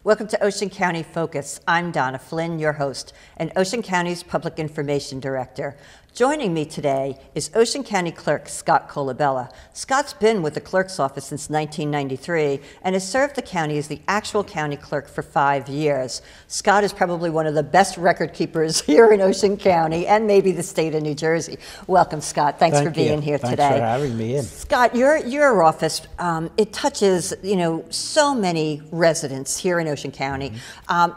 Welcome to Ocean County Focus. I'm Donna Flynn, your host, and Ocean County's Public Information Director. Joining me today is Ocean County Clerk Scott Colabella. Scott's been with the clerk's office since 1993 and has served the county as the actual county clerk for 5 years. Scott is probably one of the best record keepers here in Ocean County and maybe the state of New Jersey. Welcome, Scott. Thanks for being here today. Thanks for having me in. Scott, your office, it touches, so many residents here in Ocean County.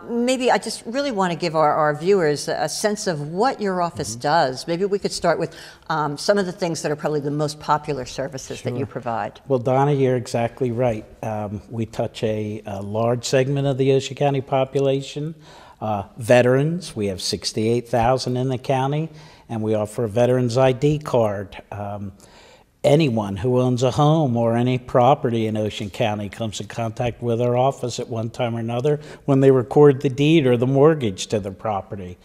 Maybe I just really want to give our viewers a sense of what your office does. Maybe we could start with some of the things that are probably the most popular services that you provide. Well, Donna, you're exactly right. We touch a large segment of the Ocean County population. Veterans, we have 68,000 in the county, and we offer a veteran's ID card. Anyone who owns a home or any property in Ocean County comes in contact with our office at one time or another when they record the deed or the mortgage to their property.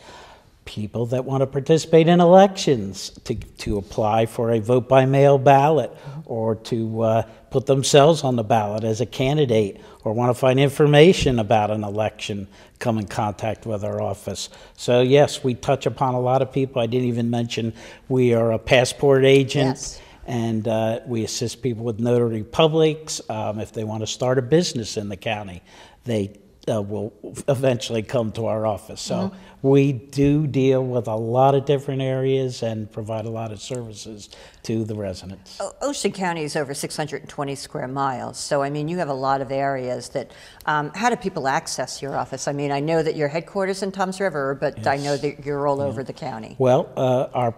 People that want to participate in elections, to apply for a vote-by-mail ballot or to put themselves on the ballot as a candidate or want to find information about an election, come in contact with our office. So yes, we touch upon a lot of people. I didn't even mention we are a passport agent. Yes. And we assist people with notary publics. If they want to start a business in the county, they will eventually come to our office. So we do deal with a lot of different areas and provide a lot of services to the residents. Ocean County is over 620 square miles, so I mean you have a lot of areas that, how do people access your office? I mean, I know that your headquarters in Toms River, but yes. I know that you're all over the county. Well,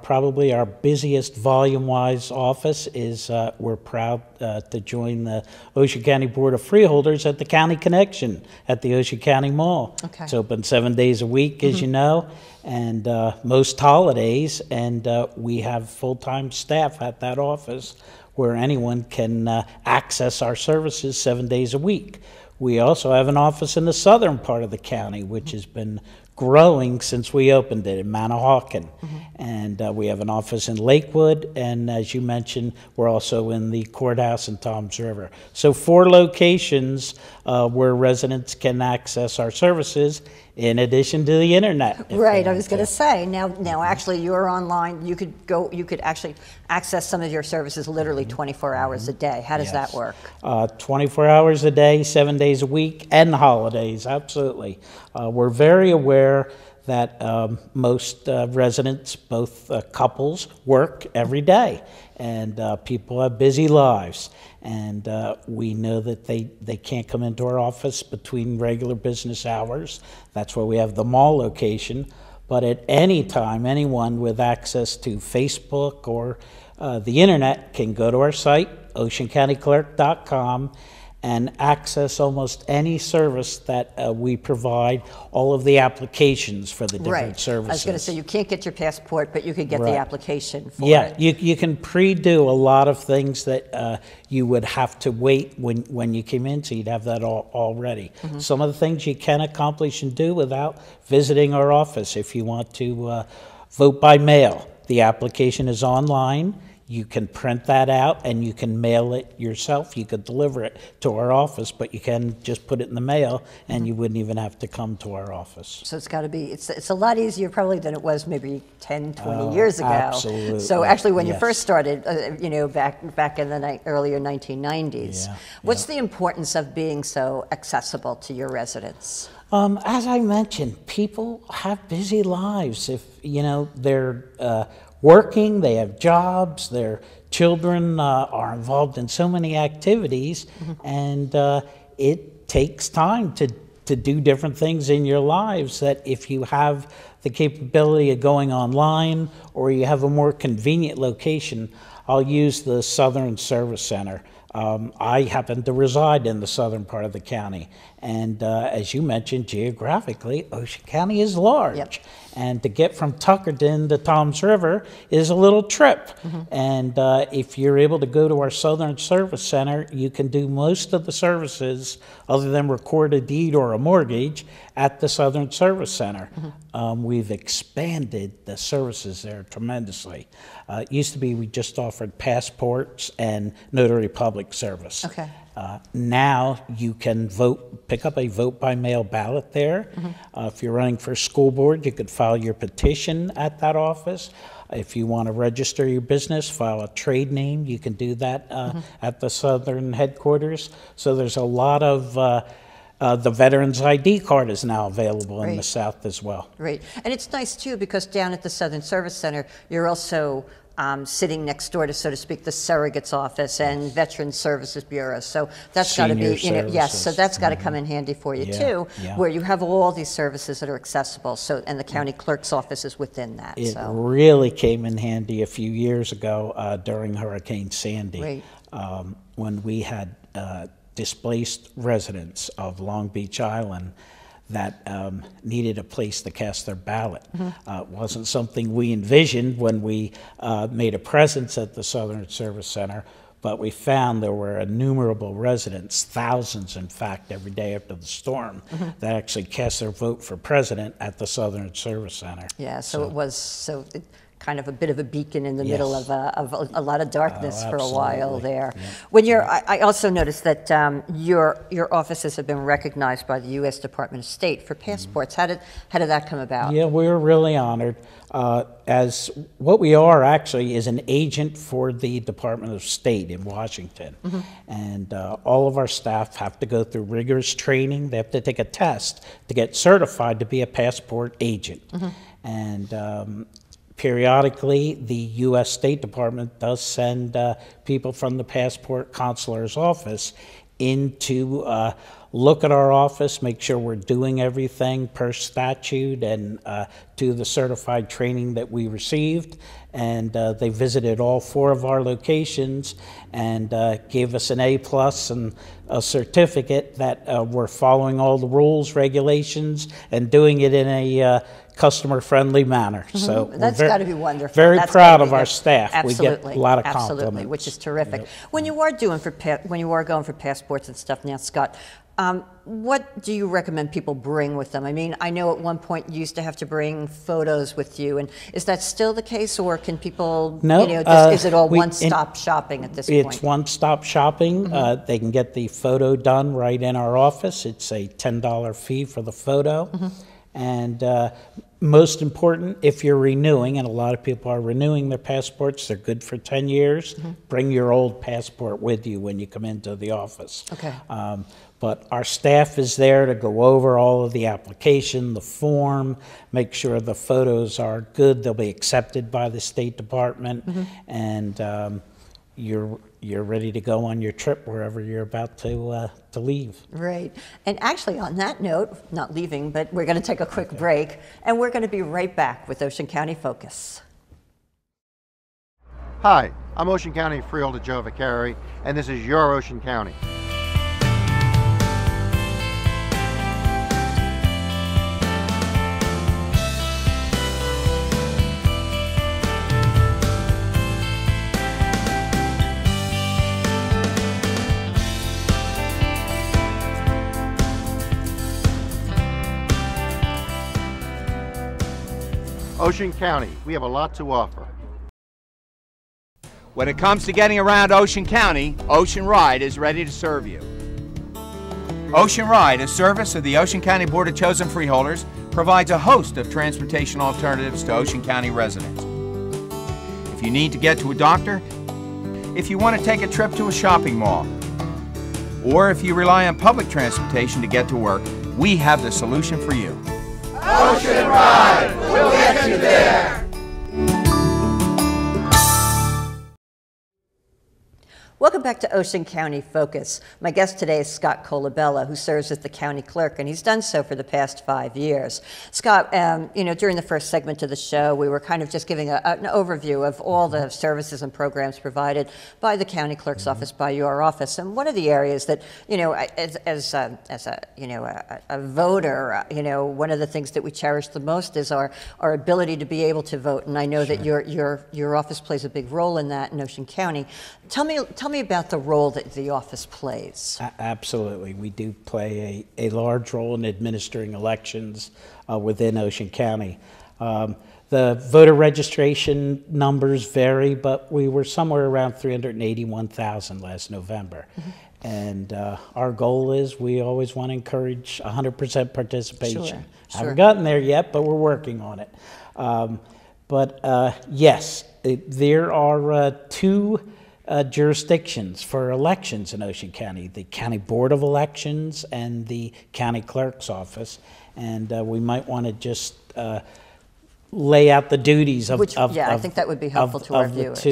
probably our busiest volume-wise office is, we're proud to join the Ocean County Board of Freeholders at the County Connection at the Ocean County Mall. Okay. It's open 7 days a week, as you know, and most holidays, and we have full-time staff at that office where anyone can access our services 7 days a week. We also have an office in the southern part of the county, which has been growing since we opened it in Manahawkin. And we have an office in Lakewood, and as you mentioned, we're also in the courthouse in Toms River. So 4 locations where residents can access our services in addition to the internet. Right, I was going to say, now actually you're online, you could actually access some of your services literally 24 hours a day. How does that work? 24 hours a day, 7 days a week, and holidays, absolutely. We're very aware that most residents, both couples, work every day, and people have busy lives. And we know that they can't come into our office between regular business hours. That's why we have the mall location. But at any time, anyone with access to Facebook or the internet can go to our site, oceancountyclerk.com, and access almost any service that we provide, all of the applications for the different services. I was going to say, you can't get your passport, but you could get the application for it. Yeah, you can pre-do a lot of things that you would have to wait when you came in, so you'd have that all ready. Some of the things you can accomplish and do without visiting our office. If you want to vote by mail, the application is online. You can print that out and you can mail it yourself. You could deliver it to our office, but you can just put it in the mail and you wouldn't even have to come to our office. So it's got to be, it's a lot easier probably than it was maybe 10, 20 years ago. Absolutely. So actually when you first started, back in the earlier 1990s, what's the importance of being so accessible to your residents? As I mentioned, people have busy lives. If, they're working, they have jobs, their children are involved in so many activities, and it takes time to do different things in your lives that if you have the capability of going online or you have a more convenient location. I'll use the Southern Service Center. I happen to reside in the southern part of the county, and as you mentioned, geographically, Ocean County is large. And to get from Tuckerton to Toms River is a little trip. And if you're able to go to our Southern Service Center, you can do most of the services other than record a deed or a mortgage at the Southern Service Center. We've expanded the services there tremendously. It used to be we just offered passports and notary public public service. Okay. Now you can pick up a vote by mail ballot there. If you're running for school board, you could file your petition at that office. If you want to register your business, file a trade name, you can do that at the Southern headquarters. So there's a lot of, the Veterans ID card is now available in the South as well. Right. And it's nice too, because down at the Southern Service Center, you're also sitting next door to, so to speak, the surrogate's office and Veterans Services Bureau. So that's got to be, yes, so that's got to come in handy for you too, where you have all these services that are accessible. So, and the county clerk's office is within that. It really came in handy a few years ago during Hurricane Sandy, when we had displaced residents of Long Beach Island that needed a place to cast their ballot. It wasn't something we envisioned when we made a presence at the Southern Service Center, but we found there were innumerable residents, thousands in fact, every day after the storm, that actually cast their vote for president at the Southern Service Center. Yeah, so it was kind of a bit of a beacon in the middle of a lot of darkness for a while there. When I also noticed that your offices have been recognized by the U.S. Department of State for passports. How did that come about? Yeah, we're really honored. As what we are actually is an agent for the Department of State in Washington. And all of our staff have to go through rigorous training. They have to take a test to get certified to be a passport agent. And periodically, the U.S. State Department does send people from the passport consular's office in to look at our office, make sure we're doing everything per statute and to the certified training that we received. And they visited all 4 of our locations and gave us an A+ and a certificate that we're following all the rules, regulations, and doing it in a customer-friendly manner. So that's got to be wonderful. Very proud of our staff. Absolutely, we get a lot of absolutely, compliments, which is terrific. When you are going for passports and stuff now, Scott, what do you recommend people bring with them? I mean, I know at one point you used to have to bring photos with you, and is that still the case, or can people, is it all one-stop shopping at this point? It's one-stop shopping. They can get the photo done right in our office. It's a $10 fee for the photo. And most important, if you're renewing, and a lot of people are renewing their passports, they're good for 10 years, bring your old passport with you when you come into the office. Okay. But our staff is there to go over all of the application, the form, make sure the photos are good, they'll be accepted by the State Department, and you're ready to go on your trip wherever you're about to leave. Right. And actually, on that note, not leaving, but we're going to take a quick break, and we're going to be right back with Ocean County Focus. Hi, I'm Ocean County Freeholder Joe Vaccari, and this is your Ocean County. Ocean County, we have a lot to offer. When it comes to getting around Ocean County, Ocean Ride is ready to serve you. Ocean Ride, a service of the Ocean County Board of Chosen Freeholders, provides a host of transportation alternatives to Ocean County residents. If you need to get to a doctor, if you want to take a trip to a shopping mall, or if you rely on public transportation to get to work, we have the solution for you. Ocean Ride, we'll get you there. Welcome back to Ocean County Focus. My guest today is Scott Colabella, who serves as the county clerk, and he's done so for the past 5 years. Scott, during the first segment of the show, we were kind of just giving an overview of all the services and programs provided by the county clerk's office, by your office. And one of the areas that, as a voter, one of the things that we cherish the most is our ability to be able to vote. And I know that your office plays a big role in that in Ocean County. Tell me about the role that the office plays. Absolutely. We do play a large role in administering elections within Ocean County. The voter registration numbers vary, but we were somewhere around 381,000 last November. And our goal is we always want to encourage 100% participation. Sure. Haven't gotten there yet, but we're working on it. Yes, there are two jurisdictions for elections in Ocean County, the County Board of Elections and the County Clerk's Office. And we might want to just lay out the duties of I think that would be helpful to our viewers.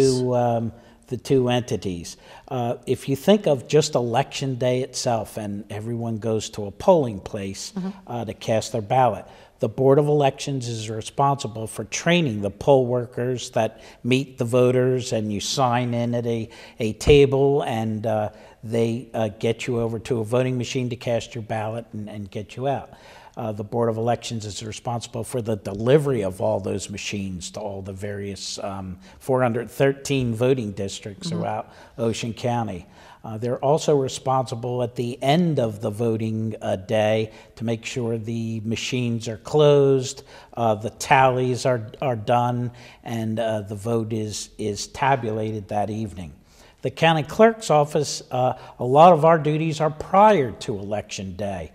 The two entities. If you think of just election day itself, and everyone goes to a polling place to cast their ballot, the Board of Elections is responsible for training the poll workers that meet the voters, and you sign in at a table, and they get you over to a voting machine to cast your ballot and get you out. The Board of Elections is responsible for the delivery of all those machines to all the various 413 voting districts throughout Ocean County. They're also responsible at the end of the voting day to make sure the machines are closed, the tallies are done, and the vote is tabulated that evening. The county clerk's office, a lot of our duties are prior to election day.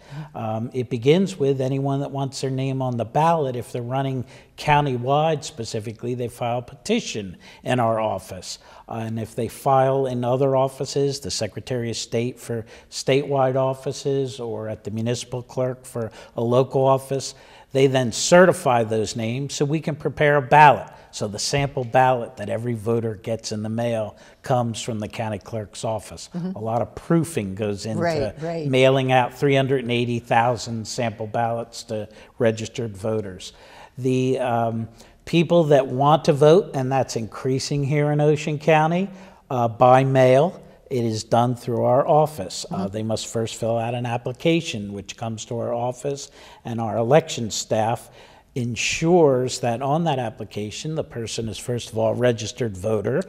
It begins with anyone that wants their name on the ballot. If they're running countywide specifically, they file a petition in our office. And if they file in other offices, the Secretary of State for statewide offices, or at the municipal clerk for a local office, they then certify those names so we can prepare a ballot. So the sample ballot that every voter gets in the mail comes from the county clerk's office. A lot of proofing goes into mailing out 380,000 sample ballots to registered voters. The people that want to vote, and that's increasing here in Ocean County, by mail, it is done through our office. They must first fill out an application, which comes to our office, and our election staff ensures that on that application, the person is first of all a registered voter.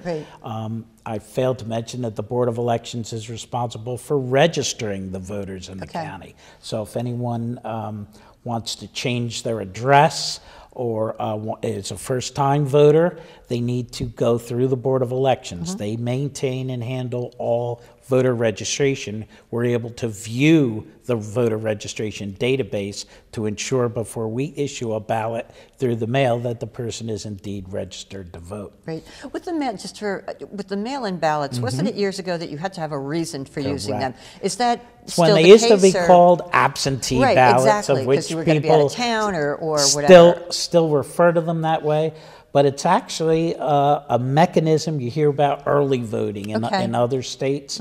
I failed to mention that the Board of Elections is responsible for registering the voters in the county. So if anyone wants to change their address or is a first-time voter, they need to go through the Board of Elections. They maintain and handle all voter registration. We're able to view the voter registration database to ensure before we issue a ballot through the mail that the person is indeed registered to vote. Right. With the with the mail-in ballots, wasn't it years ago that you had to have a reason for using them? Is that still the case? When they used to be called absentee ballots, of which you were going to be out of town or whatever. Still refer to them that way. But it's actually a mechanism you hear about early voting in other states.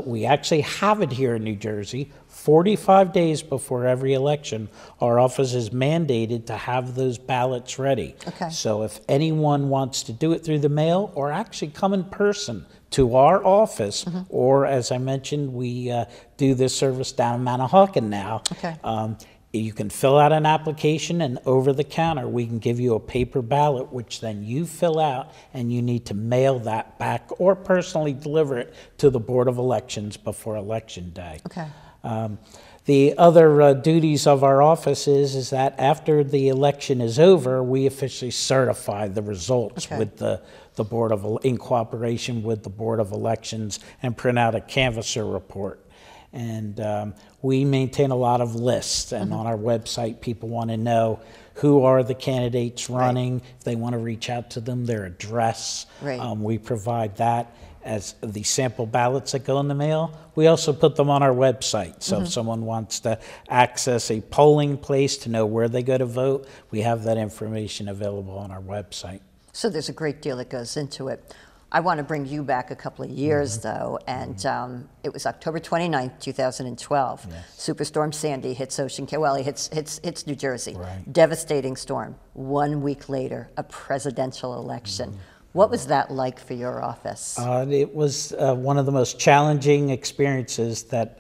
We actually have it here in New Jersey. 45 days before every election, our office is mandated to have those ballots ready. So if anyone wants to do it through the mail or actually come in person to our office, or as I mentioned, we do this service down in Manahawkin now. You can fill out an application, and over the counter we can give you a paper ballot, which then you fill out, and you need to mail that back or personally deliver it to the Board of Elections before Election Day. The other duties of our office is that after the election is over, we officially certify the results with the Board of, in cooperation with the Board of Elections, and print out a canvasser report. And we maintain a lot of lists, and on our website people want to know who are the candidates running, if they want to reach out to them, their address. We provide that as the sample ballots that go in the mail. We also put them on our website, so if someone wants to access a polling place to know where they go to vote, we have that information available on our website. So there's a great deal that goes into it. I want to bring you back a couple of years, though, and it was October 29th, 2012. Superstorm Sandy hits Ocean County. Well, it hits New Jersey. Devastating storm. 1 week later, a presidential election. What was that like for your office? It was one of the most challenging experiences that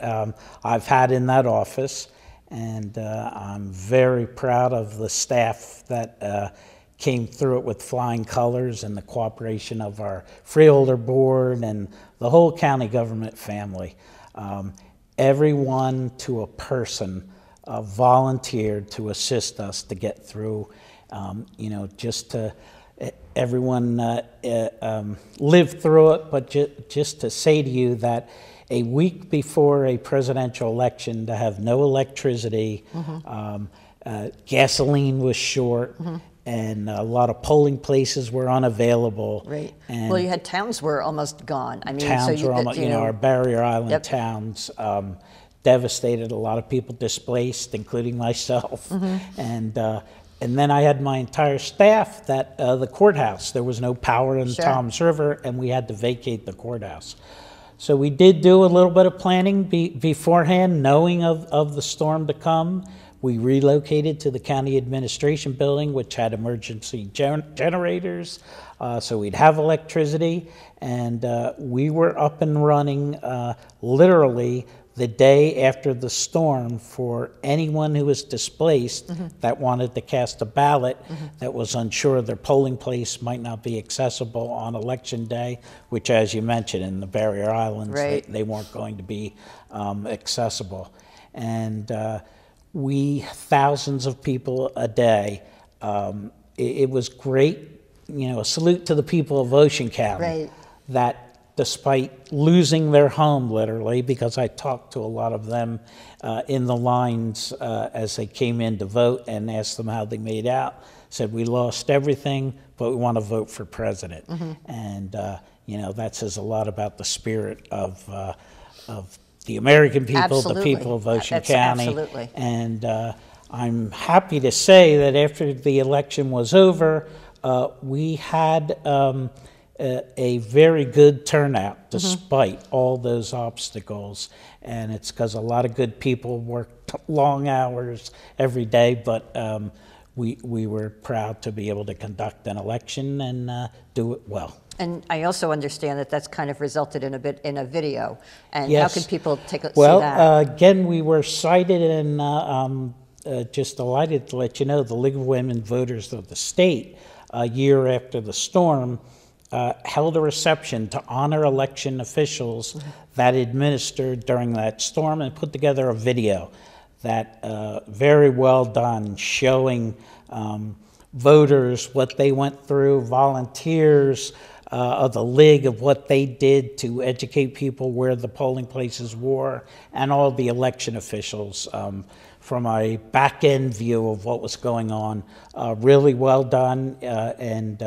I've had in that office, and I'm very proud of the staff that came through it with flying colors, and the cooperation of our freeholder board and the whole county government family. Everyone to a person volunteered to assist us to get through, You know, just to everyone lived through it, but just to say to you that a week before a presidential election, to have no electricity, gasoline was short, and a lot of polling places were unavailable. Right. And Well, you had towns were almost gone. I mean, towns were almost, you know, our barrier island towns devastated. A lot of people displaced, including myself. And then I had my entire staff at the courthouse. There was no power in Toms River, and we had to vacate the courthouse. So we did do a little bit of planning beforehand, knowing of the storm to come. We relocated to the county administration building, which had emergency generators, so we'd have electricity. And we were up and running literally the day after the storm for anyone who was displaced that wanted to cast a ballot, that was unsure their polling place might not be accessible on election day, which, as you mentioned, in the barrier islands, they weren't going to be accessible. And we, thousands of people a day, it was great, you know, a salute to the people of Ocean County that despite losing their home, literally, because I talked to a lot of them in the lines as they came in to vote and asked them how they made out, said, we lost everything, but we want to vote for president. And, you know, that says a lot about the spirit of the American people, the people of Ocean County. And I'm happy to say that after the election was over, we had a very good turnout despite all those obstacles. And it's because a lot of good people worked long hours every day, but we were proud to be able to conduct an election and do it well. And I also understand that that's kind of resulted in a video. And how can people see that? Well, again, we were cited, and just delighted to let you know, the League of Women Voters of the state, a year after the storm, held a reception to honor election officials that administered during that storm, and put together a video that very well done, showing voters what they went through, volunteers of the League of what they did to educate people where the polling places were, and all the election officials from a back-end view of what was going on. Really well done, and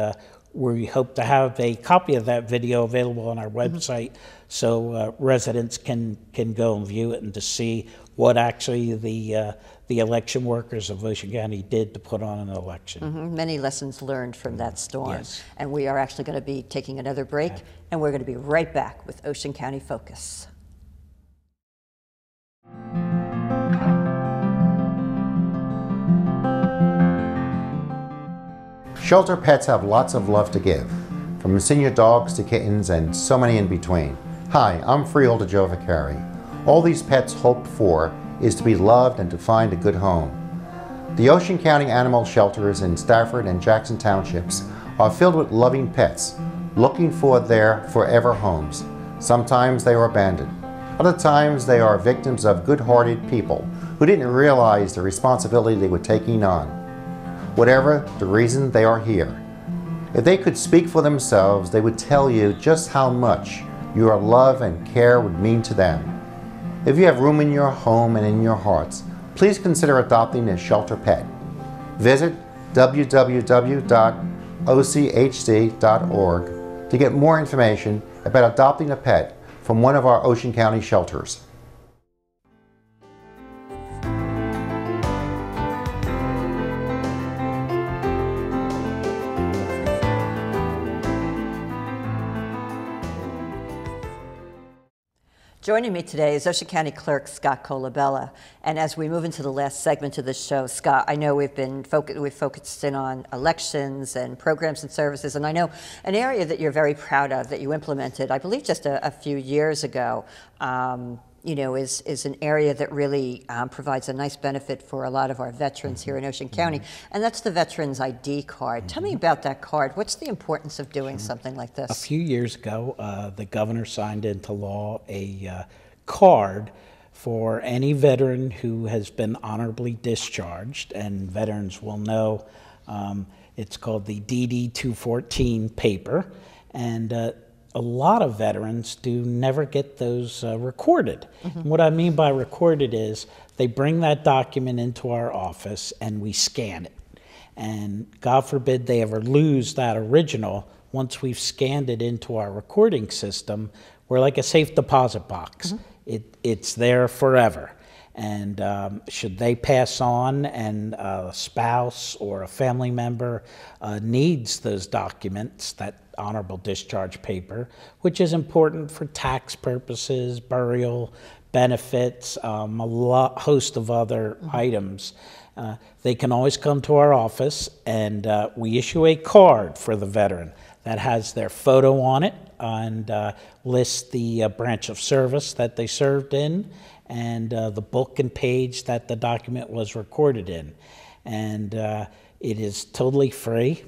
we hope to have a copy of that video available on our website, so residents can go and view it and to see what actually the election workers of Ocean County did to put on an election. Many lessons learned from that storm. And we are actually going to be taking another break, and we're going to be right back with Ocean County Focus. Shelter pets have lots of love to give, from senior dogs to kittens and so many in between. Hi, I'm Freeholder Joe Vicari. All these pets hope for is to be loved and to find a good home. The Ocean County Animal Shelters in Stafford and Jackson Townships are filled with loving pets, looking for their forever homes. Sometimes they are abandoned. Other times they are victims of good-hearted people who didn't realize the responsibility they were taking on. Whatever the reason, they are here. If they could speak for themselves, they would tell you just how much your love and care would mean to them. If you have room in your home and in your hearts, please consider adopting a shelter pet. Visit www.ochd.org to get more information about adopting a pet from one of our Ocean County shelters. Joining me today is Ocean County Clerk Scott Colabella. And as we move into the last segment of the show, Scott, I know we've focused in on elections and programs and services, and I know an area that you're very proud of that you implemented, I believe just a few years ago, you know, is an area that really provides a nice benefit for a lot of our veterans here in Ocean County, and that's the Veterans ID card. Tell me about that card. What's the importance of doing something like this? A few years ago, the governor signed into law a card for any veteran who has been honorably discharged, and veterans will know It's called the DD 214 paper, and a lot of veterans do never get those recorded. And what I mean by recorded is they bring that document into our office and we scan it. And God forbid they ever lose that original. Once we've scanned it into our recording system, we're like a safe deposit box. It's there forever. And should they pass on and a spouse or a family member needs those documents, that honorable discharge paper, which is important for tax purposes, burial, benefits, a host of other items, they can always come to our office, and we issue a card for the veteran that has their photo on it and lists the branch of service that they served in and the book and page that the document was recorded in. And it is totally free.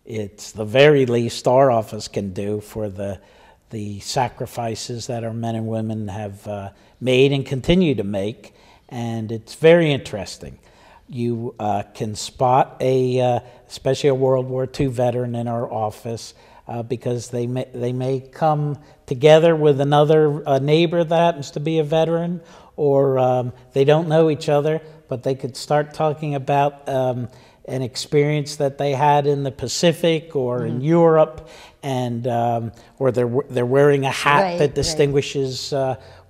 It's the very least our office can do for the sacrifices that our men and women have made and continue to make, and it's very interesting. You can spot especially a World War II veteran in our office because they may come together with another neighbor that happens to be a veteran, or they don't know each other, but they could start talking about an experience that they had in the Pacific or in Europe, and or they're wearing a hat that distinguishes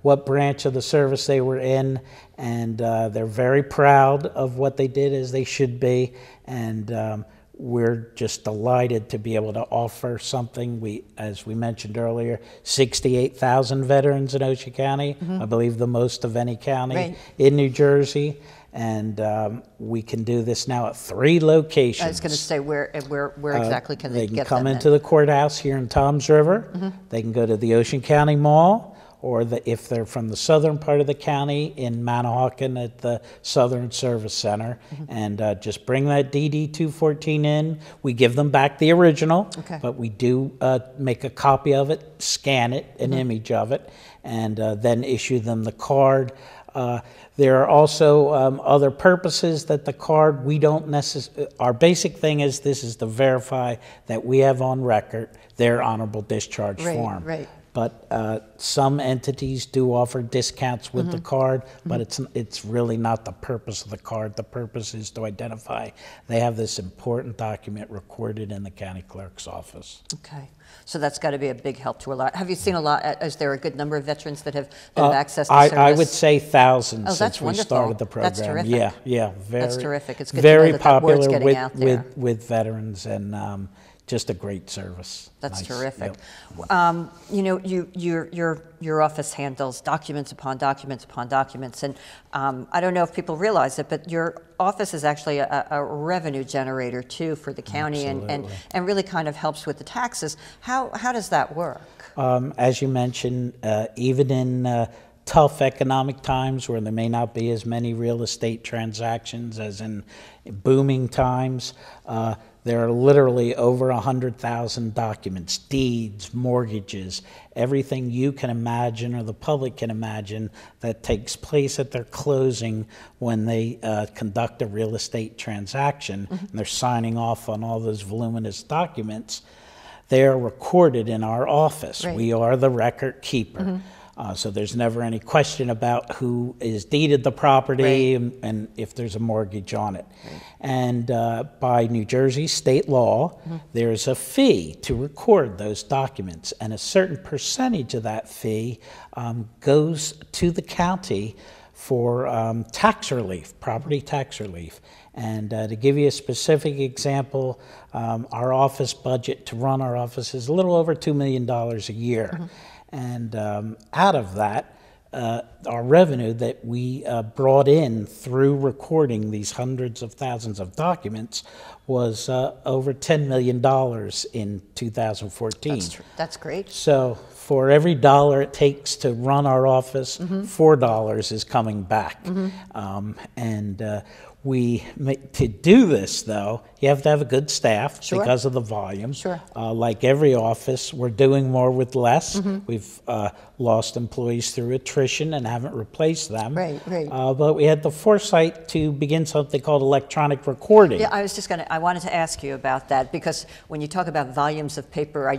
what branch of the service they were in, and they're very proud of what they did, as they should be, and we're just delighted to be able to offer something. As we mentioned earlier, 68,000 veterans in Ocean County, I believe the most of any county in New Jersey. And we can do this now at 3 locations. I was going to say, where exactly can they get them? They can come into the courthouse here in Toms River. They can go to the Ocean County Mall, or if they're from the southern part of the county, in Manahawkin at the Southern Service Center, and just bring that DD 214 in. We give them back the original, but we do make a copy of it, scan it, an image of it, and then issue them the card. There are also other purposes that the card, we don't necessarily, our basic thing is this is to verify that we have on record their honorable discharge form. But some entities do offer discounts with the card, but it's really not the purpose of the card. The purpose is to identify they have this important document recorded in the county clerk's office. Okay. So that's got to be a big help to a lot. Have you seen a lot? Is there a good number of veterans that have accessed the service? I would say thousands since we started the program. That's terrific. Yeah, very. That's terrific. It's good very to know that word's popular getting out there. with veterans, and just a great service. That's nice. terrific. Yep. You know, your office handles documents upon documents upon documents, and I don't know if people realize it, but your office is actually a revenue generator too for the county, and really kind of helps with the taxes. How does that work? As you mentioned, even in tough economic times where there may not be as many real estate transactions as in booming times, there are literally over 100,000 documents, deeds, mortgages, everything you can imagine or the public can imagine that takes place at their closing when they conduct a real estate transaction, and they're signing off on all those voluminous documents. They are recorded in our office. We are the record keeper. So there's never any question about who is deeded the property and if there's a mortgage on it. And by New Jersey state law, there's a fee to record those documents, and a certain percentage of that fee goes to the county for tax relief, property tax relief. And to give you a specific example, our office budget to run our office is a little over $2 million a year. And out of that, our revenue that we brought in through recording these hundreds of thousands of documents was over $10 million in 2014. That's great. So for every dollar it takes to run our office, $4 is coming back. And To do this, though, you have to have a good staff Sure. because of the volume. Sure. Like every office, we're doing more with less. We've lost employees through attrition and haven't replaced them. Right, right. But we had the foresight to begin something called electronic recording. Yeah, I wanted to ask you about that, because when you talk about volumes of paper,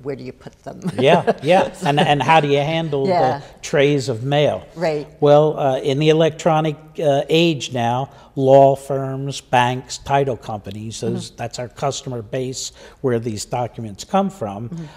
where do you put them? Yeah. And how do you handle Yeah. the trays of mail? Right. Well, in the electronic age now, law firms, banks, title companies, that's our customer base where these documents come from,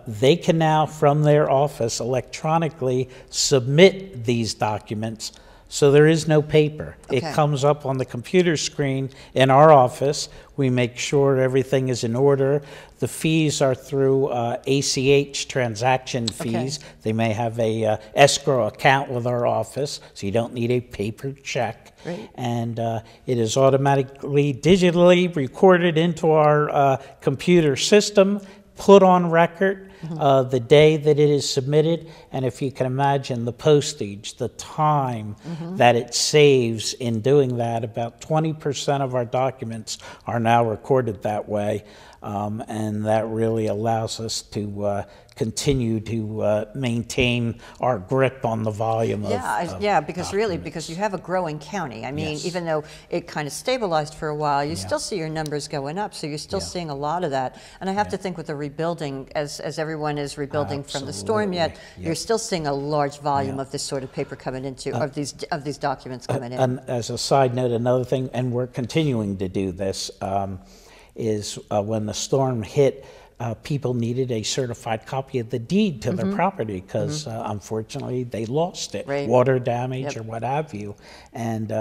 they can now, from their office, electronically submit these documents. So there is no paper. Okay. It comes up on the computer screen in our office. We make sure everything is in order. The fees are through ACH transaction fees. Okay. They may have a escrow account with our office, so you don't need a paper check. Right. And it is automatically, digitally recorded into our computer system, put on record the day that it is submitted, and if you can imagine the postage, the time that it saves in doing that, about 20% of our documents are now recorded that way, and that really allows us to continue to maintain our grip on the volume of because documents. really, because you have a growing county. I mean, Yes. even though it kind of stabilized for a while, you still see your numbers going up, so you're still seeing a lot of that. And I have to think with the rebuilding, as everyone is rebuilding from the storm yet, Absolutely. you're still seeing a large volume of this sort of paper coming into, of these documents coming in. And as a side note, another thing, and we're continuing to do this, is when the storm hit, people needed a certified copy of the deed to their property because unfortunately they lost it, Right. water damage or what have you. And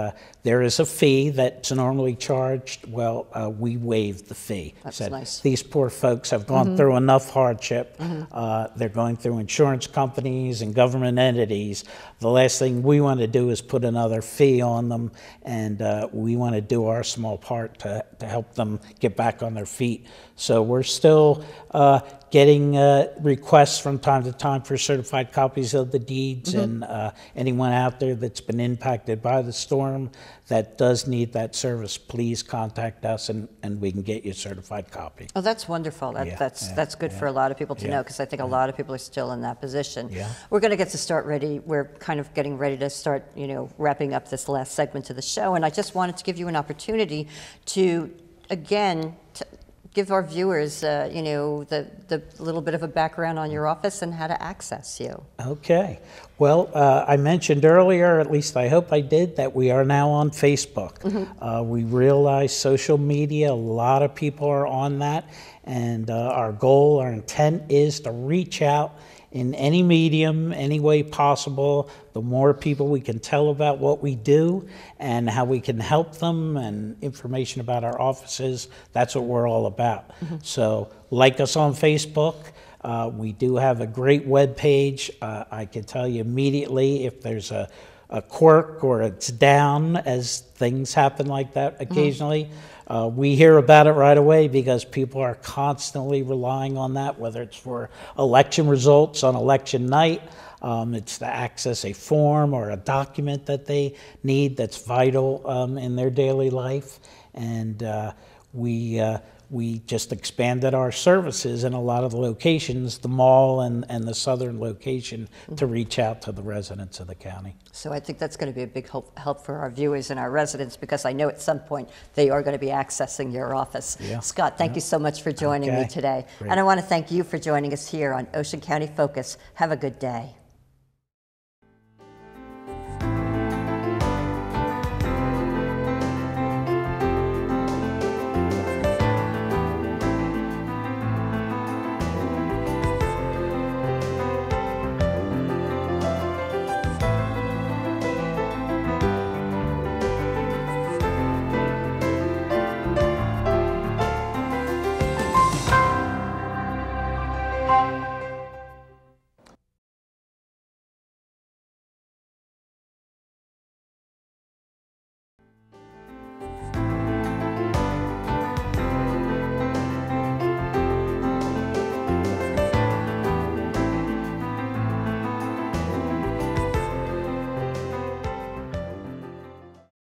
there is a fee that's normally charged. Well, we waived the fee. That's Said, nice. these poor folks have gone through enough hardship. They're going through insurance companies and government entities. The last thing we want to do is put another fee on them, and we want to do our small part to help them get back on their feet. So we're still getting requests from time to time for certified copies of the deeds, and anyone out there that's been impacted by the storm that does need that service, please contact us and we can get you a certified copy. Oh, that's wonderful. That's good for a lot of people to know, because I think a lot of people are still in that position. Yeah. We're going to get to start ready. We're kind of getting ready to start, wrapping up this last segment of the show. And I just wanted to give you an opportunity to, again, give our viewers, the little bit of a background on your office and how to access you. Okay. Well, I mentioned earlier, at least I hope I did, that we are now on Facebook. We realize social media, a lot of people are on that, and our goal, our intent is to reach out in any medium, any way possible. The more people we can tell about what we do and how we can help them, and information about our offices, that's what we're all about. So like us on Facebook. We do have a great web page. I can tell you immediately if there's a quirk or it's down, as things happen like that occasionally. We hear about it right away because people are constantly relying on that, whether it's for election results on election night, it's to access a form or a document that they need that's vital in their daily life. And we just expanded our services in a lot of the locations, the mall and the southern location, to reach out to the residents of the county. So I think that's going to be a big help for our viewers and our residents, because I know at some point they are going to be accessing your office. Yeah. Scott, thank you so much for joining me today. Great. And I want to thank you for joining us here on Ocean County Focus. Have a good day.